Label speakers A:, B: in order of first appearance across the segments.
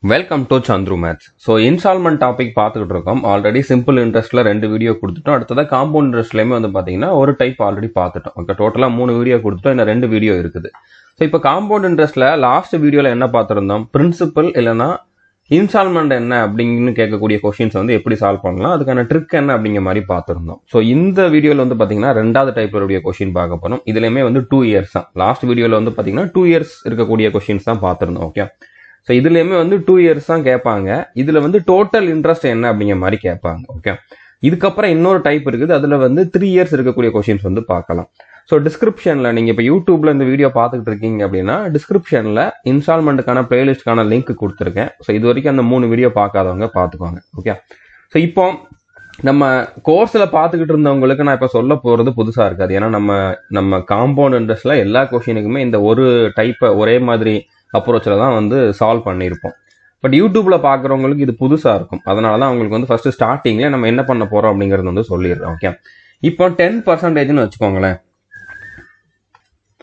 A: Welcome to Chandru maths. So instalment topic பார்த்துக்கிட்டு இருக்கோம். Already simple இன்ட்ரெஸ்ட்டில் 2 video கொடுத்துட்டோம். அடுத்ததாக காம்பவுண்ட் இன்ட்ரெஸ்ட்லேயுமே வந்து பார்த்தீங்கன்னா ஒரு டைப் ஆல்ரெடி பார்த்துட்டோம். ஓகே, டோட்டலாக 3 வீடியோ கொடுத்துட்டோம், இன்னும் 2 வீடியோ இருக்குது. ஸோ இப்போ காம்பவுண்ட் இன்ட்ரெஸ்ட்டில் லாஸ்ட் வீடியோவில் என்ன பார்த்துருந்தோம், பிரின்சிபல் இல்லைனா இன்ஸ்டால்மெண்ட் என்ன அப்படின்னு கேட்கக்கூடிய கொஷின்ஸ் வந்து எப்படி சால்வ் பண்ணலாம், அதுக்கான ட்ரிக் என்ன அப்படிங்கிற மாதிரி பார்த்துருந்தோம். ஸோ இந்த வீடியோவில் வந்து பார்த்தீங்கன்னா 2வது டைப்ல கொஷின் பார்க்க போகிறோம். இதுலேயுமே வந்து 2 இயர்ஸ் தான். லாஸ்ட் வீடியோவில் வந்து பார்த்தீங்கன்னா 2 இயர்ஸ் இருக்கக்கூடிய கொஷின்ஸ் தான் பார்த்துருந்தோம். ஓகே, ஸோ இதுலேயுமே வந்து 2 இயர்ஸ் தான் கேட்பாங்க. இதில் வந்து டோட்டல் இன்ட்ரெஸ்ட் என்ன அப்படிங்கிற மாதிரி கேட்பாங்க. ஓகே, இதுக்கப்புறம் இன்னொரு டைப் இருக்குது, அதில் வந்து 3 இயர்ஸ் இருக்கக்கூடிய கொஷின்ஸ் வந்து பார்க்கலாம். ஸோ டிஸ்கிரிப்ஷனில் நீங்கள் இப்போ யூடியூப்ல இந்த வீடியோ பார்த்துக்கிட்டு இருக்கீங்க அப்படின்னா டிஸ்கிரிப்ஷனில் இன்ஸ்டால்மெண்ட்டுக்கான பிளேலிஸ்ட்கான லிங்க் கொடுத்துருக்கேன். ஸோ இது வரைக்கும் அந்த 3 வீடியோ பார்க்காதவங்க பார்த்துக்கோங்க. ஓகே, ஸோ இப்போ நம்ம கோர்ஸில் பார்த்துக்கிட்டு இருந்தவங்களுக்கு நான் இப்போ சொல்ல போகிறது புதுசாக இருக்காது. ஏன்னா நம்ம காம்பவுண்ட் இன்ட்ரெஸ்ட்ல எல்லா கொஷினுக்குமே இந்த ஒரு டைப்பை ஒரே மாதிரி அப்ரோச்சில் தான் வந்து சால்வ் பண்ணியிருப்போம். பட் யூடியூப்ல பார்க்குறவங்களுக்கு இது புதுசாக இருக்கும். அதனால தான் அவங்களுக்கு வந்து ஃபர்ஸ்ட் ஸ்டார்டிங்ல நம்ம என்ன பண்ண போகிறோம் அப்படிங்கிறது வந்து சொல்லிடுறோம். ஓகே, இப்போ 10%ன்னு வச்சுக்கோங்களேன்.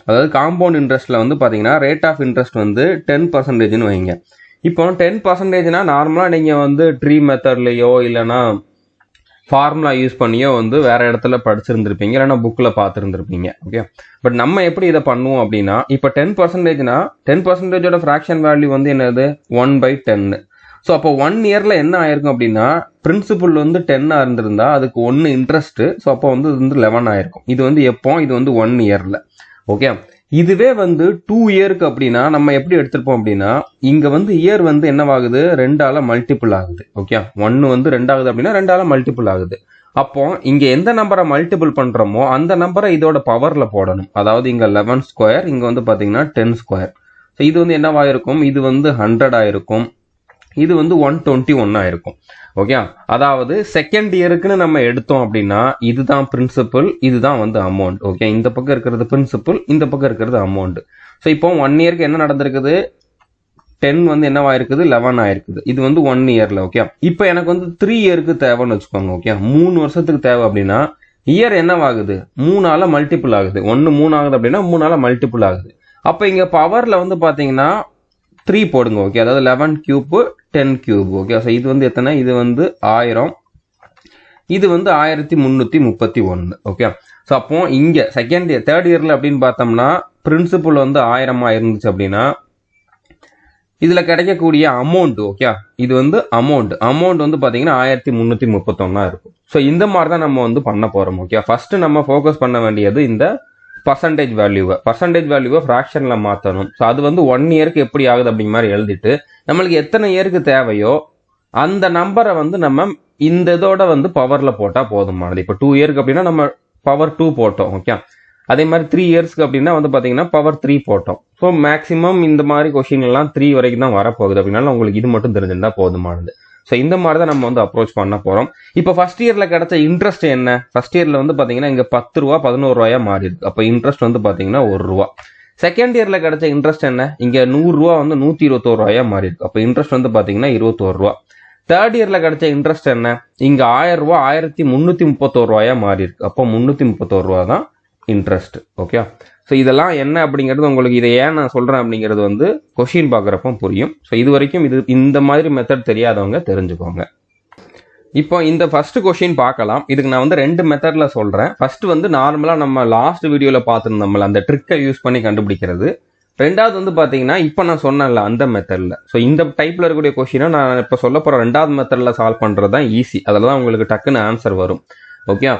A: அதாவது காம்பவுண்ட் இன்ட்ரெஸ்ட்ல வந்து பார்த்தீங்கன்னா ரேட் ஆஃப் இன்ட்ரெஸ்ட் வந்து 10%ன்னு வைங்க. இப்போ 10%னா நார்மலாக நீங்கள் வந்து ட்ரீ மெத்தட்லையோ இல்லைன்னா ஃபார்முலா யூஸ் பண்ணியோ வந்து வேற இடத்துல படிச்சிருந்திருப்பீங்க, இல்லைன்னா புக்கில் பார்த்துருந்துருப்பீங்க. ஓகே, பட் நம்ம எப்படி இதை பண்ணுவோம் அப்படின்னா, இப்போ 10%னா 10%ஓட ஃப்ராக்ஷன் வேல்யூ வந்து என்னது 1/10. ஸோ அப்போ 1 இயர்ல என்ன ஆயிருக்கும் அப்படின்னா, பிரின்சிபல் வந்து 10 இருந்திருந்தா அதுக்கு 1 இன்ட்ரெஸ்ட். ஸோ அப்போ வந்து இது வந்து 11 ஆயிருக்கும். இது வந்து எப்போ, இது வந்து 1 இயர்ல. ஓகே, இதுவே வந்து 2 இயருக்கு அப்படின்னா நம்ம எப்படி எடுத்திருப்போம் அப்படின்னா, இங்க வந்து இயர் வந்து என்னவாகுது, 2ஆல மல்டிபிள் ஆகுது. ஓகே, 1 வந்து 2 ஆகுது அப்படின்னா 2ஆல மல்டிபிள் ஆகுது. அப்போ இங்க எந்த நம்பரை மல்டிபிள் பண்றோமோ அந்த நம்பரை இதோட பவர்ல போடணும். அதாவது இங்க 11 ஸ்கொயர், இங்க வந்து பாத்தீங்கன்னா 10 ஸ்கொயர். ஸோ இது வந்து என்னவாயிருக்கும், இது வந்து 100 ஆயிருக்கும், இது வந்து 121 ஆயிருக்கும். ஓகே, அதாவது செகண்ட் இயருக்குன்னு நம்ம எடுத்தோம் அப்படின்னா இதுதான் பிரின்சிபல், இதுதான் வந்து அமௌண்ட். ஓகே, இந்த பக்கம் இருக்கிறது பிரின்சிபல், இந்த பக்கம் இருக்கிறது அமௌண்ட். ஸோ இப்போ 1 இயருக்கு என்ன நடந்திருக்குது, 10 வந்து என்னவாயிருக்குது 11 ஆயிருக்குது. இது வந்து 1 இயர்ல. ஓகே, இப்போ எனக்கு வந்து 3 இயருக்கு தேவைன்னு வச்சுக்கோங்க. ஓகே, 3 வருஷத்துக்கு தேவை அப்படின்னா இயர் என்னவாகுது, 3ஆல மல்டிபிள் ஆகுது. 1 3 ஆகுது அப்படின்னா 3ஆல மல்டிபிள் ஆகுது. அப்போ இங்க பவர்ல வந்து பாத்தீங்கன்னா 3 போடுங்க. ஓகே, அதாவது 11 கியூப் 10 கியூப். ஓகே, ஸோ இது வந்து எத்தனை, இது வந்து 1000, இது வந்து 1331. ஓகே, ஸோ அப்போ இங்க செகண்ட் இயர் தேர்ட் இயர்ல அப்படின்னு பார்த்தோம்னா பிரின்சிபல் வந்து 1000 இருந்துச்சு அப்படின்னா இதுல கிடைக்கக்கூடிய அமௌண்ட், ஓகே, இது வந்து அமௌண்ட் வந்து பாத்தீங்கன்னா 1331 இருக்கும். ஸோ இந்த மாதிரி தான் நம்ம வந்து பண்ண போறோம். ஓகே, ஃபர்ஸ்ட் நம்ம ஃபோக்கஸ் பண்ண வேண்டியது இந்த பர்சன்டேஜ் வேல்யூவை ஃப்ராக்ஷன்ல மாற்றணும். ஸோ அது வந்து 1 இயருக்கு எப்படி ஆகுது அப்படிங்கிற மாதிரி எழுதிட்டு நம்மளுக்கு எத்தனை இயருக்கு தேவையோ அந்த நம்பரை வந்து நம்ம இந்த இதோட வந்து பவர்ல போட்டா போதுமானது. இப்போ 2 இயருக்கு அப்படின்னா நம்ம பவர் 2 போட்டோம். ஓகே, அதே மாதிரி 3 இயர்ஸ்க்கு அப்படின்னா வந்து பாத்தீங்கன்னா பவர் 3 போட்டோம். ஸோ மேக்சிமம் இந்த மாதிரி கொஸ்டின் எல்லாம் 3 வரைக்கும் தான் வரப்போகுது அப்படின்னாலும் உங்களுக்கு இது மட்டும் தெரிஞ்சிருந்தா போதுமானது. ஸோ இந்த மாதிரி தான் நம்ம வந்து அப்ரோச் பண்ண போறோம். இப்போ ஃபர்ஸ்ட் இயர்ல கிடைச்ச இன்ட்ரெஸ்ட் என்ன, ஃபர்ஸ்ட் இயர்ல வந்து பாத்தீங்கன்னா இங்க 10 ரூபா 11 ரூபாயா மாறி இருக்கு. அப்போ இன்ட்ரெஸ்ட் வந்து பாத்தீங்கன்னா 1 ரூபா. செகண்ட் இயர்ல கிடைச்ச இன்ட்ரெஸ்ட் என்ன, இங்க 100 ரூபா வந்து 121 ரூபாயா மாறி இருக்கு. அப்போ இன்ட்ரெஸ்ட் வந்து பாத்தீங்கன்னா 21 ரூபா. தேர்ட் இயர்ல கிடைச்ச இன்ட்ரெஸ்ட் என்ன, இங்க 1000 ரூபா 1331 ரூபாயா மாறி இருக்கு. அப்போ 331 ரூபா தான் இன்ட்ரெஸ்ட். ஓகே, ஸோ இதெல்லாம் என்ன அப்படிங்கிறது உங்களுக்கு இதை ஏன் நான் சொல்றேன் அப்படிங்கிறது வந்து கொஷின் பார்க்குறப்ப புரியும். ஸோ இது வரைக்கும் இந்த மாதிரி மெத்தட் தெரியாதவங்க தெரிஞ்சுக்கோங்க. இப்போ இந்த ஃபர்ஸ்ட் கொஷின் பார்க்கலாம். இதுக்கு நான் வந்து 2 மெத்தட்ல சொல்றேன். ஃபர்ஸ்ட் வந்து நார்மலா நம்ம லாஸ்ட் வீடியோல பார்த்துருந்தோம்ல அந்த ட்ரிக்கை யூஸ் பண்ணி கண்டுபிடிக்கிறது. 2வது வந்து பாத்தீங்கன்னா இப்போ நான் சொன்னேன்ல அந்த மெத்தட்ல. ஸோ இந்த டைப்ல இருக்கக்கூடிய கொஷினை நான் இப்போ சொல்ல போற 2வது மெத்தட்ல சால்வ் பண்றது தான் ஈஸி. அதில் தான் உங்களுக்கு டக்குன்னு ஆன்சர் வரும். ஓகே,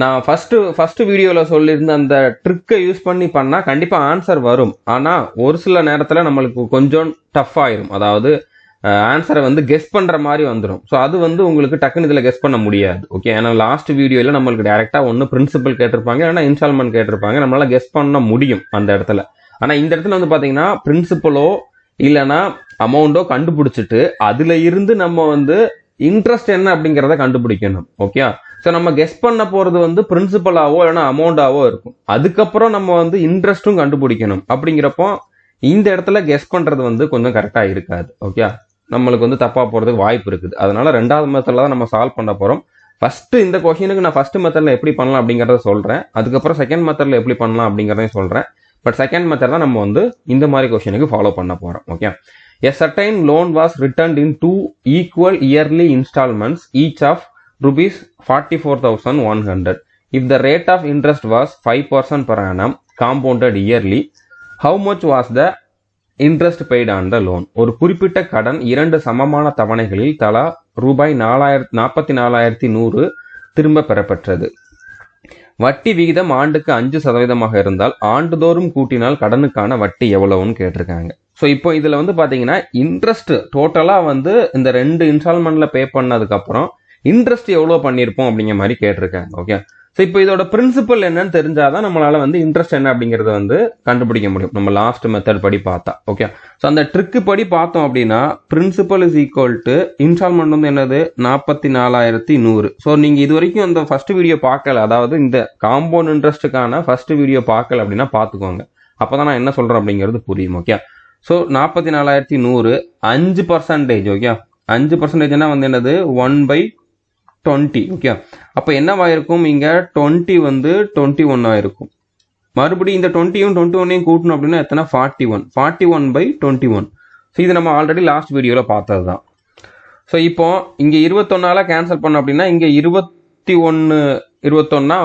A: நான் ஃபர்ஸ்ட் வீடியோல சொல்லியிருந்த அந்த ட்ரிக்கை யூஸ் பண்ணி பண்ணா கண்டிப்பா ஆன்சர் வரும். ஆனா ஒரு சில நேரத்துல நம்மளுக்கு கொஞ்சம் டஃப் ஆயிரும். அதாவது ஆன்சரை வந்து கெஸ் பண்ற மாதிரி வந்துடும். ஸோ அது வந்து உங்களுக்கு டக்குன்னு இதுல கெஸ் பண்ண முடியாது. ஓகே, ஏன்னா லாஸ்ட் வீடியோல நம்மளுக்கு டைரக்டா ஒன்னு பிரின்சிபல் கேட்டிருப்பாங்க, இல்லைன்னா இன்ஸ்டால்மெண்ட் கேட்டிருப்பாங்க. நம்மளால கெஸ் பண்ண முடியும் அந்த இடத்துல. ஆனா இந்த இடத்துல வந்து பாத்தீங்கன்னா பிரின்சிபலோ இல்லைன்னா அமௌண்டோ கண்டுபிடிச்சிட்டு அதுல இருந்து நம்ம வந்து இன்ட்ரெஸ்ட் என்ன அப்படிங்கிறத கண்டுபிடிக்கணும். ஓகே, ஸோ நம்ம கெஸ் பண்ண போறது வந்து பிரின்சிபலாவோ இல்லைன்னா அமௌண்டாவோ இருக்கும். அதுக்கப்புறம் நம்ம வந்து இன்ட்ரெஸ்டும் கண்டுபிடிக்கணும். அப்படிங்கிறப்போ இந்த இடத்துல கெஸ் பண்றது வந்து கொஞ்சம் கரெக்டா இருக்காது. ஓகே, நம்மளுக்கு வந்து தப்பா போறதுக்கு வாய்ப்பு இருக்குது. அதனால 2வது மெத்தட்ல தான் நம்ம சால்வ் பண்ண போறோம். ஃபர்ஸ்ட் இந்த கொஸ்டினுக்கு நான் ஃபர்ஸ்ட் மெத்தட்ல எப்படி பண்ணலாம் அப்படிங்கறத சொல்றேன். அதுக்கப்புறம் செகண்ட் மெத்தட்ல எப்படி பண்ணலாம் அப்படிங்கறதையும் சொல்றேன். பட் செகண்ட் மெத்தட் தான் நம்ம வந்து இந்த மாதிரி கொஸ்டினுக்கு ஃபாலோ பண்ண போறோம். Okay, A certain loan was returned in 2 equal yearly installments, each of rupees 44,100. If the rate of interest was 5% per annum compounded yearly, how much was the interest paid on the loan? ஒரு குறிப்பிட்ட கடன் 2 சமமான தவணைகளில் தலா ரூபாய் 44,100 திரும்ப பெறப்பெற்றது. வட்டி விகிதம் ஆண்டுக்கு 5% இருந்தால் ஆண்டுதோறும் கூட்டினால் கடனுக்கான வட்டி எவ்வளவுன்னு கேட்டிருக்காங்க. ஸோ இப்போ இதில் வந்து பார்த்தீங்கன்னா இன்ட்ரெஸ்ட் டோட்டலாக வந்து இந்த 2 இன்ஸ்டால்மெண்ட்ல பே பண்ணதுக்கப்புறம் இன்ட்ரெஸ்ட் எவ்வளோ பண்ணியிருப்போம் அப்படிங்கிற மாதிரி கேட்டிருக்காங்க. ஓகே, ஸோ இப்போ இதோட பிரின்சிபல் என்னன்னு தெரிஞ்சாதான் நம்மளால வந்து இன்ட்ரெஸ்ட் என்ன அப்படிங்கிறத வந்து கண்டுபிடிக்க முடியும், நம்ம லாஸ்ட் மெத்தட் படி பார்த்தா. ஓகே, ஸோ அந்த ட்ரிக்கு படி பார்த்தோம் அப்படின்னா principal is equal to instalment வந்து என்னது 44,100. ஸோ நீங்கள் இது வரைக்கும் அந்த ஃபர்ஸ்ட் வீடியோ பார்க்கல, அதாவது இந்த காம்பவுண்ட் இன்ட்ரெஸ்ட்டுக்கான ஃபர்ஸ்ட் வீடியோ பார்க்கல அப்படின்னா பார்த்துக்கோங்க, அப்போதான் நான் என்ன சொல்கிறேன் அப்படிங்கிறது புரியும். Okay, so 44,100 5%. ஓகே, 5%னா வந்து என்னது 1/20. ஓகே, அப்போ என்னவாயிருக்கும், இங்கே 20 வந்து 21 ஆயிருக்கும். மறுபடியும் இந்த 20யும் 21யும் கூட்டணும் அப்படின்னா எத்தனை 41. 41/21. ஸோ இது நம்ம ஆல்ரெடி லாஸ்ட் வீடியோவில் பார்த்தது தான். ஸோ இப்போ இங்கே 21ஆல கேன்சல் பண்ணோம் அப்படின்னா இங்கே 21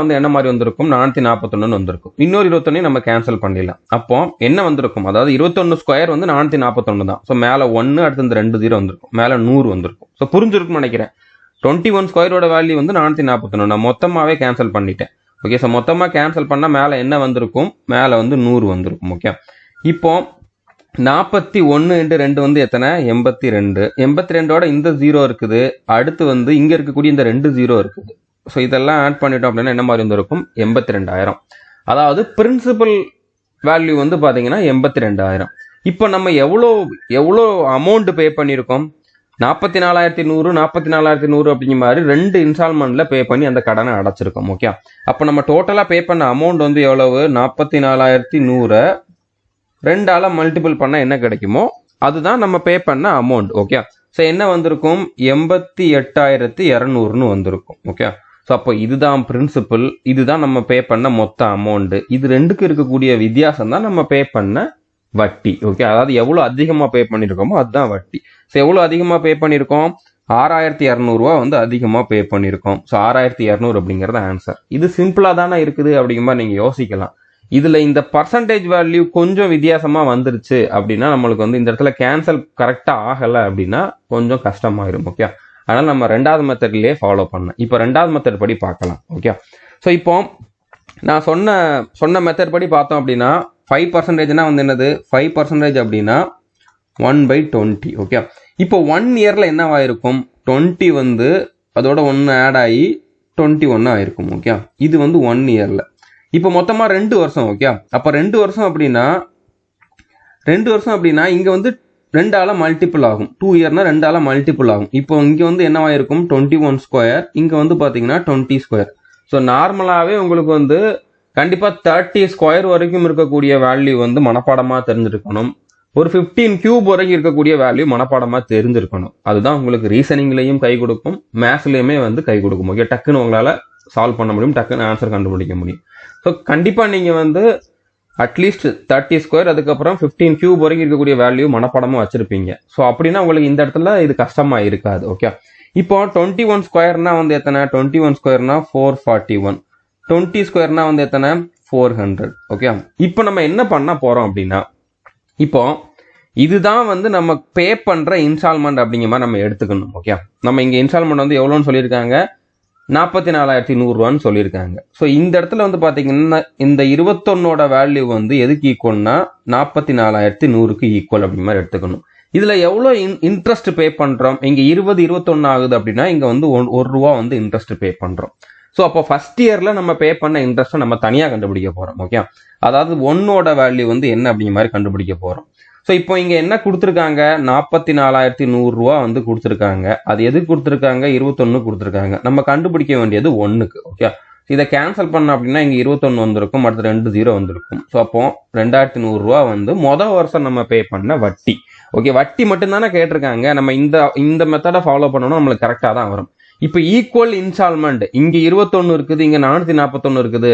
A: வந்து என்ன மாதிரி வந்திருக்கும், 441 வந்திருக்கும். இன்னொரு 21 நம்ம கேன்சல் பண்ணிடலாம். அப்போ என்ன வந்திருக்கும், அதாவது 21 ஸ்கொயர் வந்து 441 தான். ஸோ மேலே 1 அடுத்து இந்த 2 0 வந்திருக்கும், மேலே 100 வந்திருக்கும். ஸோ புரிஞ்சிருக்கும்னு நினைக்கிறேன். 21 ஸ்கொயரோட வேல்யூ வந்து 441, நான் மொத்தமாகவே கேன்சல் பண்ணிட்டேன். ஓகே, ஸோ மொத்தமாக கேன்சல் பண்ணால் மேலே என்ன வந்திருக்கும், மேலே வந்து 100 வந்திருக்கும். ஓகே, இப்போ 41 × 2 வந்து எத்தனை 82. 82ஓட இந்த 0 இருக்குது, அடுத்து வந்து இங்கே இருக்கக்கூடிய இந்த 2 0 இருக்குது. ஸோ இதெல்லாம் ஆட் பண்ணிட்டோம் அப்படின்னா என்ன மாதிரி வந்திருக்கும் 82,000. அதாவது பிரின்சிபல் வேல்யூ வந்து பார்த்தீங்கன்னா 82,000. இப்போ நம்ம எவ்வளோ அமௌண்ட் பே பண்ணியிருக்கோம், 44,100 44,100 அப்படிங்கிற மாதிரி 2 இன்ஸ்டால்மெண்ட்ல பே பண்ணி அந்த கடனை அடைச்சிருக்கோம். ஓகே, அப்போ நம்ம டோட்டலாக பே பண்ண அமௌண்ட் வந்து எவ்வளவு 44,100 2ஆல மல்டிபிள் பண்ணால் என்ன கிடைக்குமோ அதுதான் நம்ம பே பண்ண அமௌண்ட். ஓகே, ஸோ என்ன வந்திருக்கும் 88,200 வந்திருக்கும். ஓகே, ஸோ அப்போ இதுதான் பிரின்சிபல், இதுதான் நம்ம பே பண்ண மொத்த அமௌண்ட். இது ரெண்டுக்கு இருக்கக்கூடிய வித்தியாசம் தான் நம்ம பே பண்ண வட்டி. ஓகே, அதாவது எவ்வளோ அதிகமாக பே பண்ணியிருக்கோமோ அதுதான் வட்டி. ஸோ எவ்வளோ அதிகமாக பே பண்ணியிருக்கோம் 6,200 வந்து அதிகமாக பே பண்ணியிருக்கோம். ஸோ 6,200 அப்படிங்கிறது ஆன்சர். இது சிம்பிளாக தானே இருக்குது அப்படிங்கிற மாதிரி நீங்கள் யோசிக்கலாம். இதில் இந்த பர்சன்டேஜ் வேல்யூ கொஞ்சம் வித்தியாசமாக வந்துருச்சு அப்படின்னா நம்மளுக்கு வந்து இந்த இடத்துல கேன்சல் கரெக்டாக ஆகலை அப்படின்னா கொஞ்சம் கஷ்டமாயிரும். ஓகே, அதனால் நம்ம 2வது மெத்தட்லேயே ஃபாலோ பண்ணேன். இப்போ 2வது மெத்தட் படி பார்க்கலாம். ஓகே, ஸோ இப்போ நான் சொன்ன மெத்தட் படி பார்த்தோம் அப்படின்னா 5%னா வந்து என்னது 5% அப்படின்னா 1/20. ஓகே, இப்போ 1 இயரில் என்னவாயிருக்கும் 20 வந்து அதோட 1 ஆட் ஆகி 21 ஆயிருக்கும். ஓகே, இது வந்து 1 இயரில். இப்போ மொத்தமாக 2 வருஷம். ஓகே, அப்போ 2 வருஷம் அப்படின்னா இங்கே வந்து 2ஆல மல்டிபிள் ஆகும். 2 இயர்னா 2ஆல மல்டிபிள் ஆகும். இப்போ இங்கே வந்து என்னவாயிருக்கும் 21 ஸ்கொயர், இங்கே வந்து பார்த்தீங்கன்னா 20 ஸ்கொயர். ஸோ நார்மலாகவே உங்களுக்கு வந்து கண்டிப்பாக 30 ஸ்கொயர் வரைக்கும் இருக்கக்கூடிய வேல்யூ வந்து மனப்பாடமாக தெரிஞ்சிருக்கணும். ஒரு 15 கியூப் வரைக்கும் இருக்கக்கூடிய வேல்யூ மனப்பாடமாக தெரிஞ்சிருக்கணும். அதுதான் உங்களுக்கு ரீசனிங்லையும் கை கொடுக்கும், மேத்ஸ்லையுமே வந்து கை கொடுக்கும். ஓகே, டக்குன்னு உங்களால் சால்வ் பண்ண முடியும், டக்குன்னு ஆன்சர் கண்டுபிடிக்க முடியும். ஸோ கண்டிப்பாக நீங்கள் வந்து அட்லீஸ்ட் 30 ஸ்கொயர் அதுக்கப்புறம் 15 கியூப் வரைக்கும் இருக்கக்கூடிய வேல்யூ மனப்பாடமாக வச்சிருப்பீங்க. ஸோ அப்படின்னா உங்களுக்கு இந்த இடத்துல இது கஷ்டமாக இருக்காது. ஓகே, இப்போ 21 ஸ்கொயர்னா வந்து எத்தனை 21 ஸ்கொயர்னா 441, 20 ஸ்கொயர்னா வந்து எத்தனை 400. ஓகே, இப்போ நம்ம என்ன பண்ண போகிறோம் அப்படின்னா இப்போ இதுதான் வந்து நம்ம பே பண்ணுற இன்ஸ்டால்மெண்ட் அப்படிங்கிற மாதிரி நம்ம எடுத்துக்கணும். ஓகே, நம்ம இங்கே இன்ஸ்டால்மெண்ட் வந்து எவ்வளோன்னு சொல்லியிருக்காங்க 44,100 சொல்லியிருக்காங்க. ஸோ இந்த இடத்துல வந்து பார்த்தீங்கன்னா இந்த 21ஓட வேல்யூ வந்து எதுக்கு ஈக்குவல்னா 44,100க்கு ஈக்குவல் அப்படி மாதிரி எடுத்துக்கணும். இதில் எவ்வளோ இன்ட்ரெஸ்ட் பே பண்ணுறோம், இங்கே 21 ஆகுது அப்படின்னா இங்கே வந்து 1 ரூபா வந்து இன்ட்ரெஸ்ட் பே பண்ணுறோம். ஸோ அப்போ ஃபர்ஸ்ட் இயரில் நம்ம பே பண்ண இன்ட்ரெஸ்ட்டை நம்ம தனியாக கண்டுபிடிக்க போகிறோம். ஓகே, அதாவது 1ஓட வேல்யூ வந்து என்ன அப்படிங்கிற மாதிரி கண்டுபிடிக்க போகிறோம். ஸோ இப்போ இங்கே என்ன கொடுத்துருக்காங்க 44,100 வந்து கொடுத்துருக்காங்க. அது எதுக்கு கொடுத்துருக்காங்க 21 கொடுத்துருக்காங்க. நம்ம கண்டுபிடிக்க வேண்டியது 1க்கு. ஓகே, இதை கேன்சல் பண்ண அப்படின்னா இங்கே 21 வந்திருக்கும், அடுத்து 2 0 வந்திருக்கும். ஸோ அப்போ 2,100 வந்து மொதல் வருஷம் நம்ம பே பண்ண வட்டி. ஓகே, வட்டி மட்டும்தானே கேட்டிருக்காங்க. நம்ம இந்த மெத்தடை ஃபாலோ பண்ணணும், நம்மளுக்கு கரெக்டாக தான் வரும். இப்போ ஈக்குவல் இன்ஸ்டால்மெண்ட் இங்கே 21 இருக்குது, இங்கே 441 இருக்குது.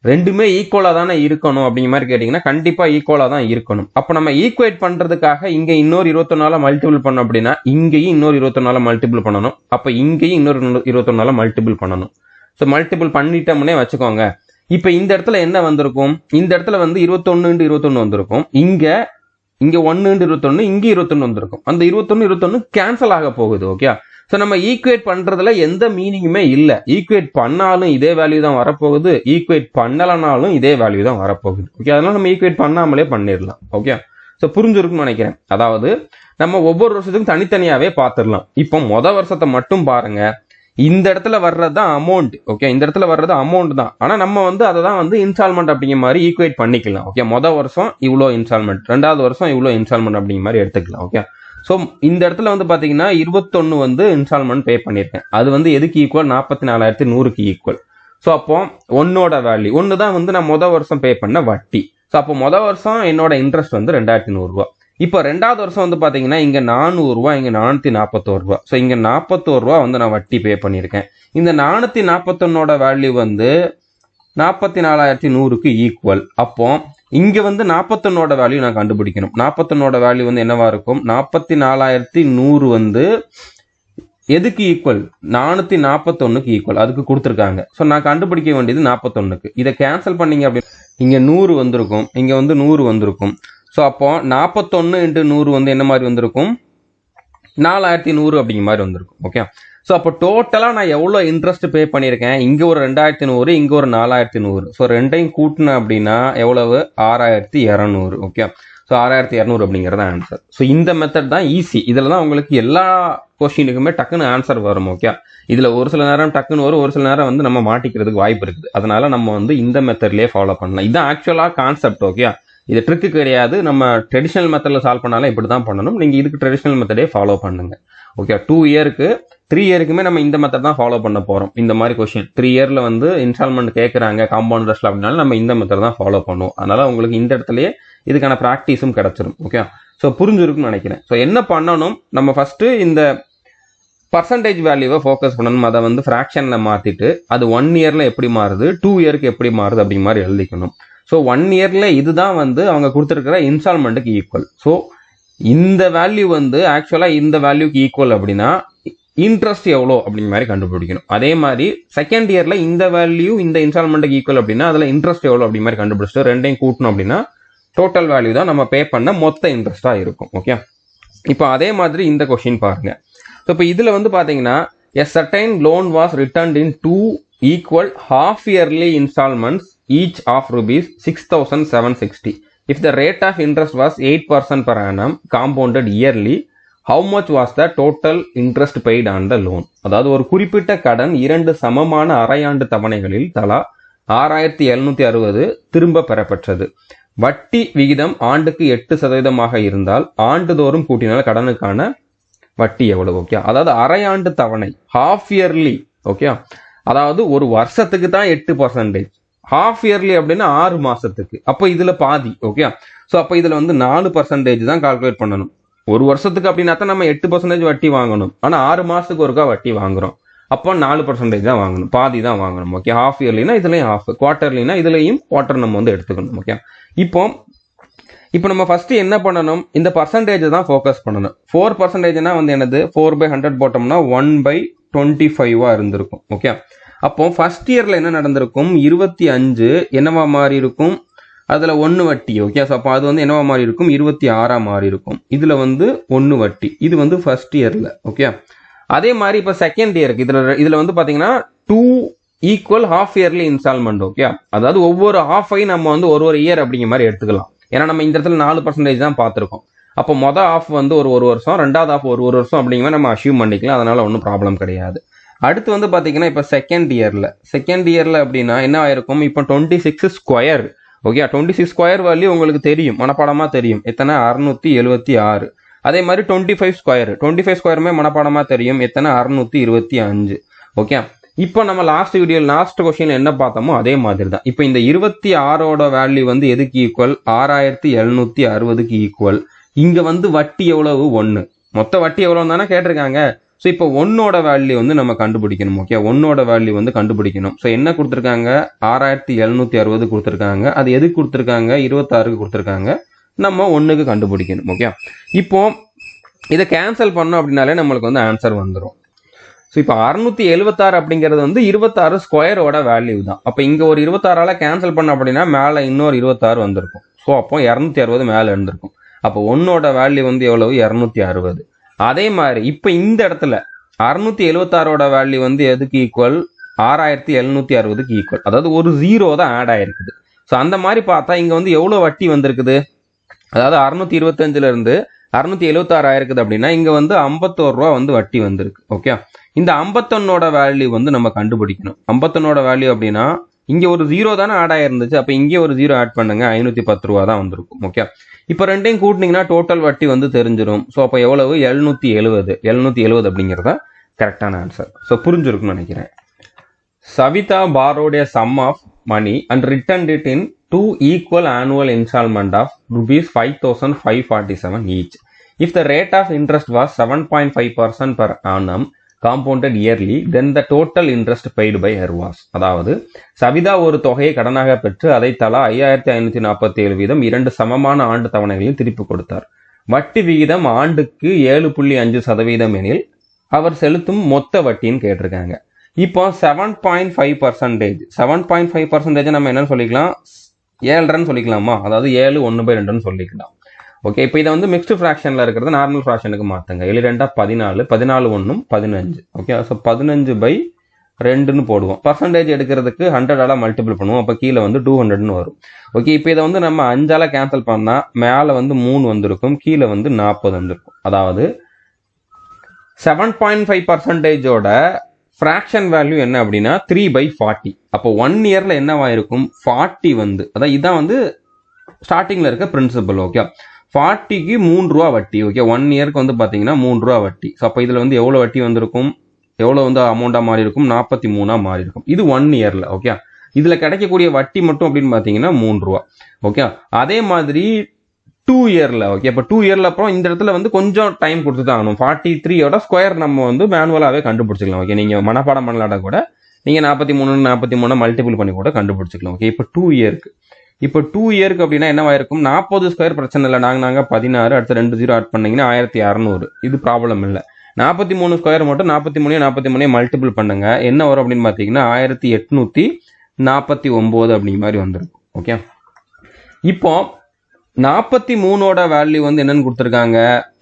A: ரெண்டுமே ஈக்குவலா தானே இருக்கணும் அப்படிங்கிற மாதிரி கேட்டீங்கன்னா கண்டிப்பா ஈக்குவலா தான் இருக்கணும். அப்ப நம்ம ஈக்குவேட் பண்றதுக்காக இங்க இன்னொரு 21 மல்டிபிள் பண்ணோம் அப்படின்னா இங்கேயும் இன்னொரு 21 மல்டிபிள் பண்ணணும். அப்ப இங்கேயும் இன்னொரு 21 மல்டிபிள் பண்ணணும். ஸோ மல்டிபிள் பண்ணிட்டோம்னே வச்சுக்கோங்க. இப்ப இந்த இடத்துல என்ன வந்திருக்கும், இந்த இடத்துல வந்து 21 வந்திருக்கும். இங்க 1 இங்க 21 வந்திருக்கும். அந்த 21 கேன்சல் ஆக போகுது. ஓகே, ஸோ நம்ம ஈக்குவேட் பண்றதுல எந்த மீனிங்குமே இல்லை. ஈக்குவேட் பண்ணாலும் இதே வேல்யூ தான் வரப்போகுது, ஈக்குவேட் பண்ணலனாலும் இதே வேல்யூ தான் வரப்போகுது. ஓகே, அதனால நம்ம ஈக்குவேட் பண்ணாமலே பண்ணிடலாம். ஓகே, ஸோ புரிஞ்சிருக்குன்னு நினைக்கிறேன். அதாவது நம்ம ஒவ்வொரு வருஷத்துக்கும் தனித்தனியாவே பார்த்துடலாம். இப்போ வருஷத்தை மட்டும் பாருங்க. இந்த இடத்துல வர்றது தான் அமௌண்ட். ஓகே, இந்த இடத்துல வர்றது அமௌண்ட் தான். ஆனா நம்ம வந்து அதை தான் வந்து இன்ஸ்டால்மெண்ட் அப்படிங்கிற மாதிரி ஈக்குவேட் பண்ணிக்கலாம். ஓகே, வருஷம் இவ்வளோ இன்ஸ்டால்மெண்ட், 2வது வருஷம் இவ்வளோ இன்ஸ்டால்மெண்ட் அப்படிங்கிற மாதிரி எடுத்துக்கலாம். ஓகே, ஸோ இந்த இடத்துல வந்து பாத்தீங்கன்னா 21 வந்து இன்ஸ்டால்மெண்ட் பே பண்ணியிருக்கேன். அது வந்து எதுக்கு ஈக்குவல், 44,100க்கு ஈக்குவல். ஸோ அப்போ ஒன்னோட வேல்யூ ஒன்று தான் வந்து நான் வருஷம் பே பண்ண வட்டி. ஸோ அப்போ வருஷம் என்னோட இன்ட்ரெஸ்ட் வந்து 2,100 ரூபா. இப்போ 2வது வருஷம் வந்து பாத்தீங்கன்னா இங்க 400 ரூபா, இங்க 441 ரூபா. ஸோ இங்க 41 ரூபா வந்து நான் வட்டி பே பண்ணியிருக்கேன். இந்த 441 வேல்யூ வந்து 44,100க்கு ஈக்குவல். அப்போ இங்க வந்து 41 வேல்யூ நான் கண்டுபிடிக்கணும். 41 வேல்யூ வந்து என்னவா இருக்கும், 44,100 வந்து எதுக்கு ஈக்குவல், 441க்கு ஈக்குவல். அதுக்கு கொடுத்துருக்காங்க. ஸோ நான் கண்டுபிடிக்க வேண்டியது 41க்கு. இதை கேன்சல் பண்ணீங்க அப்படின்னு இங்க 100 வந்திருக்கும், இங்க வந்து 100 வந்திருக்கும். ஸோ அப்போ 41 × 100 வந்து என்ன மாதிரி வந்திருக்கும், 4,100 அப்படிங்கிற மாதிரி வந்திருக்கும். ஓகே, ஸோ அப்போ டோட்டலாக நான் எவ்வளோ இன்ட்ரெஸ்ட் பே பண்ணியிருக்கேன், இங்கே ஒரு 2,100, இங்கே ஒரு 4,100. ஸோ ரெண்டையும் கூட்டினேன் அப்படின்னா எவ்வளவு, 6,200. ஓகே, ஸோ 6,200 அப்படிங்கிறது ஆன்சர். ஸோ இந்த மெத்தட் தான் ஈஸி. இதில் தான் உங்களுக்கு எல்லா கொஸ்டினுக்குமே டக்குன்னு ஆன்சர் வரும். ஓகே, இதில் ஒரு சில நேரம் டக்குன்னு வரும், ஒரு சில நேரம் வந்து நம்ம மாட்டிக்கிறதுக்கு வாய்ப்பு இருக்குது. அதனால நம்ம வந்து இந்த மெத்தட்லேயே ஃபாலோ பண்ணலாம். இதுதான் ஆக்சுவலாக கான்செப்ட். ஓகே, இது ட்ரிக்கு கிடையாது. நம்ம ட்ரெடிஷனல் மெத்தடில் சால்வ் பண்ணாலும் இப்படி தான் பண்ணணும். நீங்கள் இதுக்கு ட்ரெடிஷனல் மெத்தடே ஃபாலோ பண்ணுங்க. ஓகே, 2 இயருக்கு 3 இயருக்குமே நம்ம இந்த மெத்தட் தான் ஃபாலோ பண்ண போகிறோம். இந்த மாதிரி கொஸ்டின் 3 இயரில் வந்து இன்ஸ்டால்மெண்ட் கேட்குறாங்க காம்பவுண்ட் இன்ட்ரெஸ்ட்ல அப்படின்னாலும் நம்ம இந்த மெத்தட் தான் ஃபாலோ பண்ணுவோம். அதனால உங்களுக்கு இந்த இடத்துலயே இதுக்கான ப்ராக்டிஸும் கிடைச்சிடும். ஓகே, ஸோ புரிஞ்சிருக்குன்னு நினைக்கிறேன். ஸோ என்ன பண்ணணும், நம்ம ஃபர்ஸ்ட் இந்த பர்சன்டேஜ் வேல்யூவை ஃபோக்கஸ் பண்ணணும். அதை வந்து ஃப்ராக்ஷனில் மாற்றிட்டு அது 1 இயரில் எப்படி மாறுது, 2 இயருக்கு எப்படி மாறுது அப்படிங்கிற மாதிரி எழுதிக்கணும். ஸோ 1 இயர்ல இதுதான் வந்து அவங்க கொடுத்துருக்கிற இன்ஸ்டால்மெண்ட்டுக்கு ஈக்குவல். ஸோ இந்த வேல்யூ வந்து ஆக்சுவலாக இந்த வேல்யூக்கு ஈக்குவல் அப்படின்னா இன்ட்ரெஸ்ட் எவ்வளோ அப்படிங்கிற மாதிரி கண்டுபிடிக்கணும். அதே மாதிரி செகண்ட் இயர்ல இந்த வேல்யூ இந்த இன்ஸ்டால்மெண்ட்டுக்கு ஈக்குவல் அப்படின்னா அதில் இன்ட்ரெஸ்ட் எவ்வளோ அப்படிங்கிற மாதிரி கண்டுபிடிச்சிட்டு ரெண்டையும் கூட்டணும் அப்படின்னா டோட்டல் வேல்யூ தான் நம்ம பே பண்ண மொத்த இன்ட்ரெஸ்டாக இருக்கும். ஓகே, இப்போ அதே மாதிரி இந்த கொஸ்டின் பாருங்க. ஸோ இப்போ இதில் வந்து பார்த்தீங்கன்னா a certain loan was returned in 2 equal half yearly installments each of rupees 6,760. If the rate of interest was 8% per annum compounded yearly, how much was the total interest paid on the loan? அதாவது ஒரு குறிப்பிட்ட கடன் 2 சமமான அரையாண்டு தவணைகளில் தலா 6,760 திரும்ப பெறப்பட்டது. வட்டி விகிதம் ஆண்டுக்கு 8% இருந்தால் ஆண்டுதோறும் கூட்டினால் கடனுக்கான வட்டி எவ்வளவு? ஓகே, அதாவது அரையாண்டு தவணை ஹாஃப் இயர்லி. ஓகே, அதாவது ஒரு வருஷத்துக்கு தான் 8%, ஹாஃப் இயர்லி அப்படின்னா 6 மாசத்துக்கு. அப்போ இதுல பாதி. ஓகே, ஸோ அப்போ இதுல வந்து 4% தான் கால்குலேட் பண்ணணும். ஒரு வருஷத்துக்கு அப்படின்னா தான் நம்ம 8% வட்டி வாங்கணும். ஆனா 6 மாசத்துக்கு ஒருக்கா வட்டி வாங்குறோம். அப்போ 4% தான் வாங்கணும், பாதி தான் வாங்கணும். ஓகே, ஹாஃப் இயர்லினா இதுலயும் ஹாஃப், குவார்டர்லினா இதுலயும் குவார்டர் நம்ம வந்து எடுத்துக்கணும். ஓகே, இப்போ நம்ம ஃபர்ஸ்ட் என்ன பண்ணணும், இந்த பர்சன்டேஜ் தான் ஃபோக்கஸ் பண்ணணும். 4%னா வந்து என்னது, 4/100 போட்டோம்னா 1/25 இருந்திருக்கும். ஓகே, அப்போ ஃபர்ஸ்ட் இயர்ல என்ன நடந்திருக்கும், 25 என்னவா மாறி இருக்கும், அதுல 1 வட்டி. ஓகே, ஸோ அப்போ அது வந்து என்னவா மாறி இருக்கும், 26 மாறி இருக்கும். இதுல வந்து 1 வட்டி. இது வந்து ஃபர்ஸ்ட் இயர்ல. ஓகே, அதே மாதிரி இப்போ செகண்ட் இயருக்கு இதுல வந்து பாத்தீங்கன்னா 2 equal half yearly instalment. Okay, அதாவது ஒவ்வொரு ஹாஃபையும் நம்ம வந்து ஒரு இயர் அப்படிங்கிற மாதிரி எடுத்துக்கலாம். ஏன்னா நம்ம இந்த இடத்துல 4% தான் பார்த்துருக்கோம். அப்போ மொதல் ஆஃப் வந்து ஒரு வருஷம், ரெண்டாவது ஆஃப் ஒரு வருஷம் அப்படிங்கிற மாதிரி நம்ம அஷ்யூம் பண்ணிக்கலாம். அதனால ஒன்றும் ப்ராப்ளம் கிடையாது. அடுத்து வந்து பார்த்தீங்கன்னா இப்போ செகண்ட் இயர்ல அப்படின்னா என்ன ஆயிருக்கும், இப்போ 26 ஸ்கொயர். ஓகே, 26 ஸ்கொயர் வேல்யூ உங்களுக்கு தெரியும், மனப்பாடமா தெரியும். எத்தனை, 676. அதே மாதிரி 25 ஸ்கொயருமே மனப்பாடமா தெரியும். எத்தனை, 625. ஓகே, இப்போ நம்ம லாஸ்ட் கொஸ்டின் என்ன பார்த்தோமோ அதே மாதிரி தான். இப்போ இந்த 26ஓட வேல்யூ வந்து எதுக்கு ஈக்குவல், 6,760க்கு ஈக்குவல். இங்க வந்து வட்டி எவ்வளவு, 1. மொத்த வட்டி எவ்வளவு தானே கேட்டிருக்காங்க. ஸோ இப்போ ஒன்னோட வேல்யூ வந்து நம்ம கண்டுபிடிக்கணும். ஓகே, ஒன்னோட வேல்யூ வந்து கண்டுபிடிக்கணும். ஸோ என்ன கொடுத்துருக்காங்க, 6760 கொடுத்துருக்காங்க. அது எதுக்கு கொடுத்துருக்காங்க, 26க்கு கொடுத்துருக்காங்க. நம்ம ஒன்றுக்கு கண்டுபிடிக்கணும். ஓகே, இப்போ இதை கேன்சல் பண்ணோம் அப்படின்னாலே நம்மளுக்கு வந்து ஆன்சர் வந்துடும். ஸோ இப்போ 676 அப்படிங்கிறது வந்து 26 ஸ்கொயரோட வேல்யூ தான். அப்போ இங்கே ஒரு 26ஆல கேன்சல் பண்ண அப்படின்னா மேலே இன்னொரு 26 வந்திருக்கும். ஸோ அப்போ 260 மேலே இருந்திருக்கும். அப்போ ஒன்னோட வேல்யூ வந்து எவ்வளவு, 260. அதே மாதிரி இப்போ இந்த இடத்துல 676ஓட வேல்யூ வந்து எதுக்கு ஈக்குவல், 6760க்கு ஈக்குவல். அதாவது ஒரு 0 தான் ஆட் ஆயிருக்குது. ஸோ அந்த மாதிரி பார்த்தா இங்கே வந்து எவ்வளோ வட்டி வந்திருக்குது, அதாவது 625ல இருந்து 676 ஆயிருக்குது அப்படின்னா இங்கே வந்து 51 ரூபா வந்து வட்டி வந்திருக்கு. ஓகே, இந்த 51ஓட வேல்யூ வந்து நம்ம கண்டுபிடிக்கணும். 51ஓட வேல்யூ அப்படின்னா இங்கே ஒரு 0 தானே ஆட் ஆயிருந்துச்சு. அப்போ இங்கே ஒரு 0 ஆட் பண்ணுங்க, 510 ரூபா தான் வந்திருக்கும். ஓகே, இப்போ ரெண்டையும் கூட்டினீங்கன்னா டோட்டல் வட்டி வந்து தெரிஞ்சிடும். ஸோ அப்போ எவ்வளவு, 770 அப்படிங்கிறதா கரெக்டான ஆன்சர். ஸோ புரிஞ்சிருக்கும்னு நினைக்கிறேன். Savita borrowed a sum of money and returned it in 2 equal annual installment of rupees 5,547 each. If the rate of interest was 7.5% per annum compounded yearly, then the total interest paid by her was. அதாவது சவிதா ஒரு தொகையை கடனாக பெற்று அதை தலா 5547 வீதம் 2 சமமான ஆண்டு தவணைகளில் திருப்பி கொடுத்தார். வட்டி விகிதம் ஆண்டுக்கு 7.5% எனில் அவர் செலுத்தும் மொத்த வட்டின்னு கேட்டிருக்காங்க. இப்போ 7.5% நம்ம என்னன்னு சொல்லிக்கலாம், 7 சொல்லிக்கலாமா, அதாவது 7 1/2 சொல்லிக்கலாம். ஓகே, இப்போ இதை வந்து மிக்ஸ்டு ஃப்ராக்ஷன்ல இருக்கிறது நார்மல் ஃப்ராக்ஷனுக்கு மாற்றுங்க. 7 2 14, 14 1 15. ஓகே, ஸோ 15/2 போடுவோம். பர்சன்டேஜ் எடுக்கிறதுக்கு 100ஆல மல்டிபிள் பண்ணுவோம். அப்போ கீழே வந்து 200 வரும். ஓகே, இப்போ இதை வந்து நம்ம 5ஆல கேன்சல் பண்ணால் மேலே வந்து 3 வந்திருக்கும், கீழே வந்து 40 வந்திருக்கும். அதாவது 7.5%ஓட ஃப்ராக்ஷன் வேல்யூ என்ன அப்படின்னா 3/40. அப்போ 1 இயர்ல என்னவாயிருக்கும், 40 வந்து, அதான் இதான் வந்து ஸ்டார்டிங்ல இருக்க பிரின்சிபல். ஓகே, 40க்கு 3 ரூபா வட்டி. ஓகே, 1 இயருக்கு வந்து பார்த்தீங்கன்னா 3 ரூபா வட்டி. ஸோ அப்போ இதில் வந்து எவ்வளோ வட்டி வந்திருக்கும், எவ்வளோ வந்து அமௌண்ட்டாக மாறி இருக்கும், 43 மாறி இருக்கும். இது 1 இயர்ல. ஓகே, இதில் கிடைக்கக்கூடிய வட்டி மட்டும் அப்படின்னு பார்த்தீங்கன்னா 3 ரூபா. ஓகே, அதே மாதிரி 2 இயர்ல. ஓகே, இப்போ 2 இயர்ல அப்புறம் இந்த இடத்துல வந்து கொஞ்சம் டைம் கொடுத்து தான் ஆகணும். 43ஓட ஸ்கொயர் நம்ம வந்து மேனுவலாகவே கண்டுபிடிச்சிக்கலாம். ஓகே, நீங்கள் மனப்பாடம் பண்ணலாட கூட நீங்கள் 43 மல்டிபிள் பண்ணி கூட கண்டுபிடிச்சிக்கலாம். ஓகே, இப்போ 2 இயருக்கு. இப்போ 2 இயருக்கு அப்படின்னா என்னவாயிருக்கும், 40 ஸ்கொயர் பிரச்சனை இல்லை, நாங்கள் 16, அடுத்து 2 0 ஆட் பண்ணீங்கன்னா 1600. இது ப்ராப்ளம் இல்லை. 43 ஸ்கொயர் மட்டும் 43 மல்டிபிள் பண்ணுங்க, என்ன வரும் அப்படின்னு பார்த்தீங்கன்னா 1849 அப்படிங்கிற மாதிரி வந்துருக்கும். ஓகே, இப்போ 43ஓட வேல்யூ வந்து என்னன்னு கொடுத்துருக்காங்க,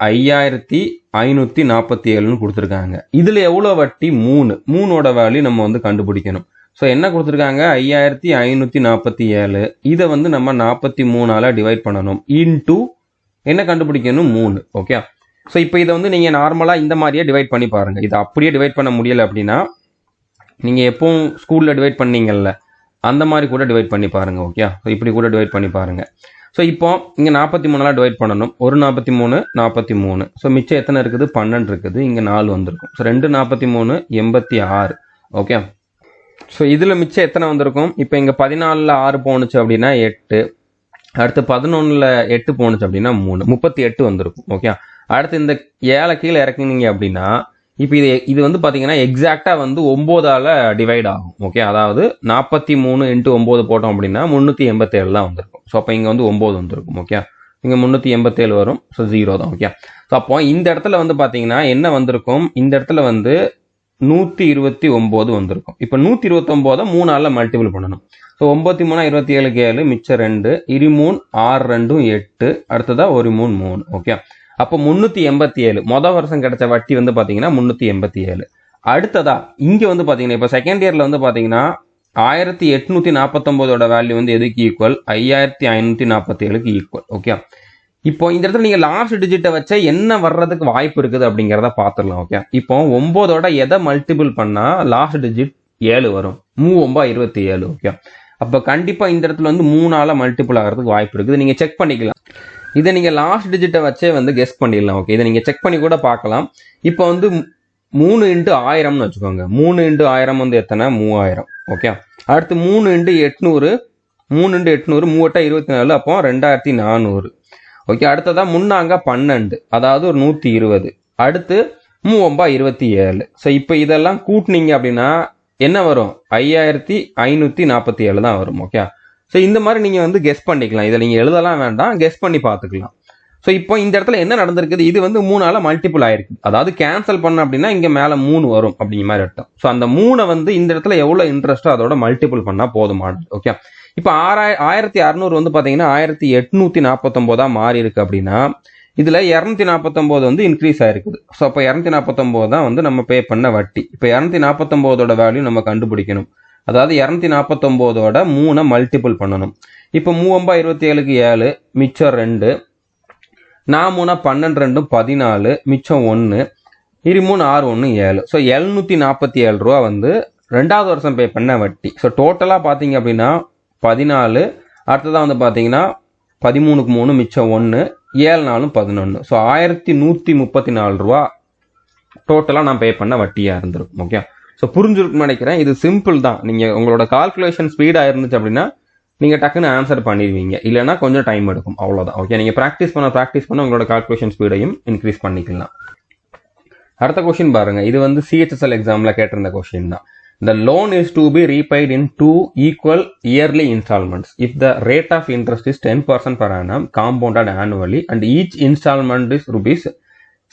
A: 5547 கொடுத்துருக்காங்க. இதுல எவ்வளவு வட்டி, 3ஓட வேல்யூ நம்ம வந்து கண்டுபிடிக்கணும். ஸோ என்ன கொடுத்துருக்காங்க, 5547. இதை வந்து நம்ம 43ஆல டிவைட் பண்ணணும். இன்டூ என்ன கண்டுபிடிக்கணும், 3. ஓகே, ஸோ இப்போ இதை வந்து நீங்கள் நார்மலாக இந்த மாதிரியே டிவைட் பண்ணி பாருங்கள். இதை அப்படியே டிவைட் பண்ண முடியலை அப்படின்னா நீங்கள் எப்பவும் ஸ்கூலில் டிவைட் பண்ணீங்கல்ல அந்த மாதிரி கூட டிவைட் பண்ணி பாருங்கள். ஓகே, ஸோ இப்படி கூட டிவைட் பண்ணி பாருங்கள். ஸோ இப்போ இங்கே 43ஆல் டிவைட் பண்ணணும். 43. ஸோ மிச்சம் எத்தனை இருக்குது, 12 இருக்குது. இங்கே 4 வந்திருக்கும். ஸோ 2 43 86. ஓகே, ஸோ இதில் மிச்சம் எத்தனை வந்திருக்கும், இப்போ இங்கே 14ல் 6 போணுச்சு அப்படின்னா 8, அடுத்து 11ல் 8 போணுச்சு அப்படின்னா 3, 38 வந்திருக்கும். ஓகே, அடுத்து இந்த 7 கீழே இறக்குனீங்க அப்படின்னா இப்போ இது வந்து பார்த்தீங்கன்னா எக்ஸாக்டாக வந்து 9ஆல டிவைட் ஆகும். ஓகே, அதாவது 43 × 9 போட்டோம் அப்படின்னா 387 தான் வந்திருக்கும். ஸோ அப்போ இங்கே வந்து 9 வந்திருக்கும். ஓகே, இங்கே 387 வரும். ஸோ 0 தான். ஓகே, ஸோ அப்போ இந்த இடத்துல வந்து பார்த்தீங்கன்னா என்ன வந்திருக்கும், இந்த இடத்துல வந்து 129 வந்திருக்கும். இப்போ 129 3ஆல மல்டிபிள் பண்ணணும். ஸோ 9 3 27 7, மிச்சம் 2, 23 6 2 8, அடுத்ததா 1 3 3. ஓகே, அப்போ 387 மொதல் வருஷம் கிடைச்ச வட்டி வந்து பார்த்தீங்கன்னா 387. அடுத்ததா இங்கே வந்து பார்த்தீங்கன்னா இப்போ செகண்ட் இயர்ல வந்து பார்த்தீங்கன்னா 1849ஓட வேல்யூ வந்து எதுக்கு ஈக்குவல், 5547க்கு ஈக்குவல். ஓகே, இப்போ இந்த இடத்துல நீங்க லாஸ்ட் டிஜிட்டை வச்ச என்ன வர்றதுக்கு வாய்ப்பு இருக்குது அப்படிங்கிறத பார்த்துடலாம். ஓகே, இப்போ 9ஓட எதை மல்டிபிள் பண்ணா லாஸ்ட் டிஜிட் 7 வரும், 3 27. ஓகே, அப்போ கண்டிப்பா இந்த இடத்துல வந்து 3ஆல மல்டிபிள் ஆகிறதுக்கு வாய்ப்பு இருக்குது. நீங்க செக் பண்ணிக்கலாம். இதை நீங்க லாஸ்ட் டிஜிட்டை வச்சே வந்து கெஸ் பண்ணிடலாம். ஓகே, இதை நீங்க செக் பண்ணி கூட பார்க்கலாம். இப்போ வந்து 3 × 1000ன்னு வச்சுக்கோங்க. 3 × 1000 வந்து எத்தனை, 3000. ஓகே, அடுத்து 3 × 800, 3 × 800 3 24, அப்போ 2400. ஓகே, அடுத்ததா முன்னாங்க 12, அதாவது ஒரு 120. அடுத்து 3/27. ஸோ இப்போ இதெல்லாம் கூட்டினீங்க அப்படின்னா என்ன வரும்? 5547 தான் வரும். ஓகே, ஸோ இந்த மாதிரி நீங்கள் வந்து கெஸ் பண்ணிக்கலாம். இதை நீங்கள் எழுதலாம் வேண்டாம், கெஸ் பண்ணி பார்த்துக்கலாம். ஸோ இப்போ இந்த இடத்துல என்ன நடந்திருக்குது? இது வந்து 3ஆல மல்டிபிள் ஆயிருக்கு. அதாவது கேன்சல் பண்ண அப்படின்னா இங்கே மேலே 3 வரும் அப்படிங்கிற மாதிரி அர்த்தம். ஸோ அந்த 3 வந்து இந்த இடத்துல எவ்வளோ இன்ட்ரெஸ்ட்டோ அதோட மல்டிபிள் பண்ணால் போதுமானது. ஓகே, இப்போ 1600 வந்து பார்த்தீங்கன்னா 1849 மாறி இருக்கு அப்படின்னா இதில் 249 வந்து இன்க்ரீஸ் ஆயிருக்குது. ஸோ அப்போ 249 தான் வந்து நம்ம பே பண்ண வட்டி. இப்போ 249ஓட வேல்யூ நம்ம கண்டுபிடிக்கணும். அதாவது 249ஓட 3 மல்டிபிள் பண்ணணும். இப்போ 3/27க்கு 7, மிச்சம் 2, 4 12 2 14, மிச்சம் 1, 23 6 1 7. ஸோ 747 ரூபா வந்து 2வது வருஷம் பே பண்ண வட்டி. ஸோ டோட்டலாக பார்த்தீங்க அப்படின்னா 14, அடுத்ததான் வந்து பார்த்தீங்கன்னா 13க்கு 3, மிச்சம் 1, 7 4 11. ஸோ 1134 ரூபா டோட்டலாக நான் பே பண்ண வட்டியாக இருந்திருக்கும். ஓகே, ஸோ புரிஞ்சிருக்குன்னு நினைக்கிறேன். இது சிம்பிள் தான். நீங்கள் உங்களோட கால்குலேஷன் ஸ்பீடாக இருந்துச்சு அப்படின்னா நீங்கள் டக்குன்னு ஆன்சர் பண்ணிடுவீங்க. இல்லைன்னா கொஞ்சம் டைம் எடுக்கும், அவ்வளோதான். ஓகே, நீங்கள் ப்ராக்டிஸ் பண்ண உங்களோட கால்குலேஷன் ஸ்பீடையும் இன்க்ரீஸ் பண்ணிக்கலாம். அடுத்த கொஸ்டின் பாருங்க. இது வந்து CHSL எக்ஸாமில் கேட்டிருந்த கொஸ்டின் தான். The loan is to be repaid in 2 equal yearly installments if the rate of interest is 10% per annum compounded annually and each installment is rupees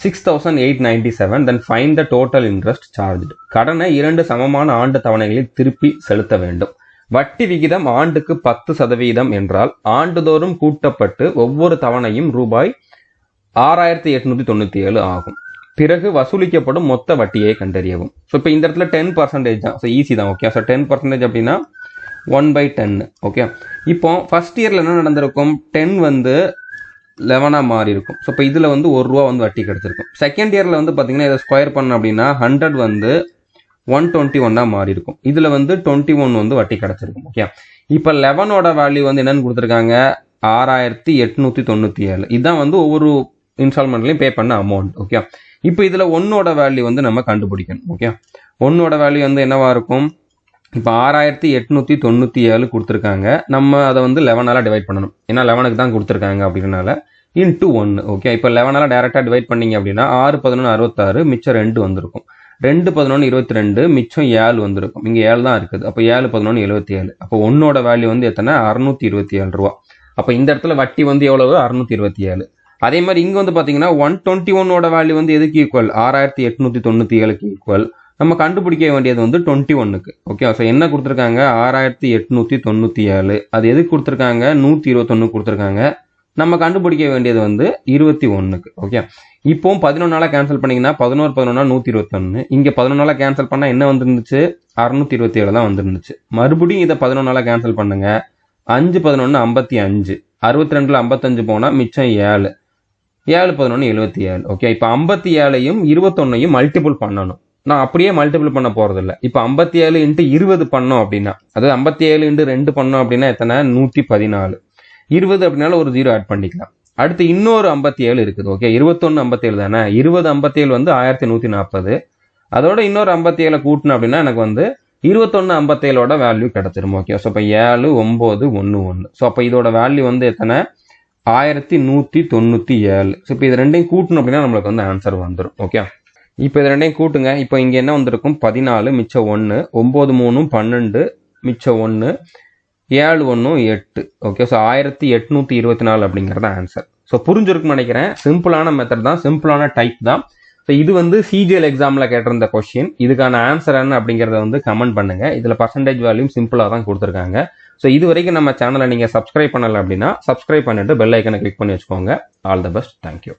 A: 6,897, then find the total interest charged. கடனை 2 சமமான ஆண்டு தவணைகளில் திருப்பி செலுத்த வேண்டும். வட்டி விகிதம் ஆண்டுக்கு 10% என்றால் ஆண்டுதோறும் கூட்டப்பட்டு ஒவ்வொரு தவணையும் ரூபாய் 6,897 ஆகும். பிறகு வசூலிக்கப்படும் மொத்த வட்டியை கண்டறியவும். ஸோ இப்போ இந்த இடத்துல 10% தான். ஸோ ஈஸி தான். ஓகே, ஸோ 10% அப்படின்னா 1/10. ஓகே, இப்போ ஃபர்ஸ்ட் இயரில் என்ன நடந்திருக்கும்? 10 வந்து 11 மாறி இருக்கும். ஸோ இப்போ இதில் வந்து ₹1 வந்து வட்டி கிடைச்சிருக்கும். செகண்ட் இயரில் வந்து பார்த்தீங்கன்னா இதை ஸ்கொயர் பண்ண அப்படின்னா 100 வந்து 121 மாறி இருக்கும். இதில் வந்து 21 வந்து வட்டி கிடைச்சிருக்கும். ஓகே, இப்போ 11ஓட வேல்யூ வந்து என்னன்னு கொடுத்துருக்காங்க? 6,897. இதுதான் வந்து ஒவ்வொரு இன்ஸ்டால்மெண்ட்லையும் பே பண்ண அமௌண்ட். ஓகே, இப்போ இதில் 1ஓட வேல்யூ வந்து நம்ம கண்டுபிடிக்கணும். ஓகே, 1ஓட வேல்யூ வந்து என்னவா இருக்கும்? இப்போ 6,897 கொடுத்துருக்காங்க. நம்ம அதை வந்து 11ஆல் டிவைட் பண்ணணும். ஏன்னா 11க்கு தான் கொடுத்துருக்காங்க அப்படின்றனால இன்ட்டு 1. ஓகே, இப்போ 11ஆல் டேரெக்டாக டிவைட் பண்ணிங்க அப்படின்னா 6 11 66, மிச்சம் 2 வந்திருக்கும். 2 11 22, மிச்சம் 7 வந்திருக்கும். இங்கே 7 தான் இருக்குது. அப்போ 7 11 77. அப்போ 1ஓட வேல்யூ வந்து எத்தனை? 627 ரூபா. அப்போ இந்த இடத்துல வட்டி வந்து எவ்வளவு? 627. அதே மாதிரி இங்கே வந்து பார்த்தீங்கன்னா 121ஓட வேல்யூ வந்து எதுக்கு ஈக்குவல்? 6,897க்கு ஈக்குவல். நம்ம கண்டுபிடிக்க வேண்டியது வந்து 21க்கு. ஓகே, ஸோ என்ன கொடுத்துருக்காங்க? 6,897. அது எதுக்கு கொடுத்துருக்காங்க? 121 கொடுத்துருக்காங்க. நம்ம கண்டுபிடிக்க வேண்டியது வந்து 21க்கு. ஓகே, இப்போ 11ஆல் கேன்சல் பண்ணிங்கன்னா 11 11 121. இங்கே 11ஆல் கேன்சல் பண்ணால் என்ன வந்துருந்துச்சு? 627 தான் வந்துருந்துச்சு. மறுபடியும் இதை 11ஆல் கேன்சல் பண்ணுங்க. 5 11 55, 62ல் 55 போனால் மிச்சம் 7, 7 11 77. ஓகே, இப்போ 57ஐயும் 21ஐயும் மல்டிபிள் பண்ணணும். நான் அப்படியே மல்டிபிள் பண்ண போறது இல்லை. இப்போ 57 × 20 பண்ணோம் அப்படின்னா, அதாவது 57 × 2 பண்ணோம் அப்படின்னா எத்தனை? 114. 20 அப்படின்னால ஒரு 0 ஆட் பண்ணிக்கலாம். அடுத்து இன்னொரு 57 இருக்குது. ஓகே, 21 57 தானே. 20 57 வந்து 1140. அதோட இன்னொரு 57 கூட்டணும் அப்படின்னா எனக்கு வந்து 21 57ஓட வேல்யூ கிடைச்சிரும். ஓகே, ஸோ இப்போ 7 9 1 1. ஸோ அப்போ இதோட வேல்யூ வந்து எத்தனை? 1197. ஸோ இப்போ இது ரெண்டையும் கூட்டணும் அப்படின்னா நம்மளுக்கு வந்து ஆன்சர் வந்துடும். ஓகே, இப்போ இது ரெண்டையும் கூட்டுங்க. இப்போ இங்கே என்ன வந்திருக்கும்? 14, மிச்சம் 1, 9 3 12, மிச்சம் 1, 7 1 8. ஓகே, ஸோ 1824 அப்படிங்கிறது ஆன்சர். ஸோ புரிஞ்சிருக்குன்னு நினைக்கிறேன். சிம்பிளான மெத்தட் தான், சிம்பிளான டைப் தான். ஸோ இது வந்து CGL எக்ஸாமில் கேட்டிருந்த கொஸ்டின். இதுக்கான ஆன்சர் என்ன அப்படிங்கிறத வந்து கமெண்ட் பண்ணுங்க. இதில் பர்சன்டேஜ் வேல்யூம் சிம்பிளாக தான் கொடுத்துருக்காங்க. ஸோ இது வரைக்கும் நம்ம சேனலை நீங்கள் சப்ஸ்கிரைப் பண்ணலை அப்படின்னா சப்ஸ்கிரைப் பண்ணிட்டு பெல் ஐக்கனை கிளிக் பண்ணி வச்சுக்கோங்க. All the best. தேங்க்யூ.